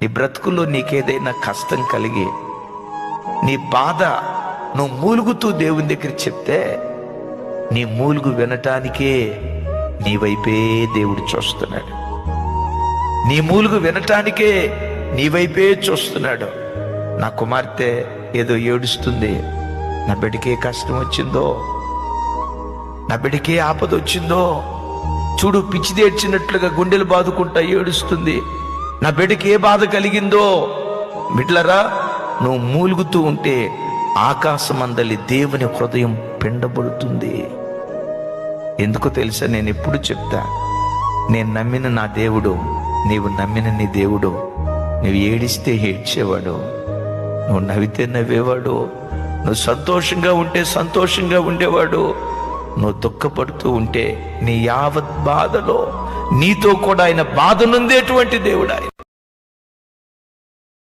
నీ బ్రతుకుల్లో నీకేదైనా కష్టం కలిగి నీ బాధ నువ్వు మూలుగుతూ దేవుని దగ్గర చెప్తే నీ మూలుగు వినటానికే నీ వైపే దేవుడు చూస్తున్నాడు. నీ మూలుగు వినటానికే నీ వైపే చూస్తున్నాడు. నా కుమార్తె ఏదో ఏడుస్తుంది, నా బిడ్డకే కష్టం వచ్చిందో, నా బిడ్డకే ఆపద వచ్చిందో, చూడు పిచ్చిదేడ్చినట్లుగా గుండెలు బాదుకుంటా ఏడుస్తుంది, నా బిడ్డకి ఏ బాధ కలిగిందో. బిడ్డలరా, నువ్వు మూలుగుతూ ఉంటే ఆకాశమందలి దేవుని హృదయం పిండబడుతుంది. ఎందుకో తెలుసా? నేను ఎప్పుడు చెప్తా, నేను నమ్మిన నా దేవుడు, నీవు నమ్మిన నీ దేవుడు. నువ్వు ఏడిస్తే ఏడ్చేవాడు, నువ్వు నవ్వితే నవ్వేవాడు, నువ్వు సంతోషంగా ఉంటే సంతోషంగా ఉండేవాడు, నువ్వు దుఃఖపడుతూ ఉంటే నీ యావత్ బాధలో నీతో కూడా ఆయన బాధ నుండేటువంటి దేవుడు ఆయన.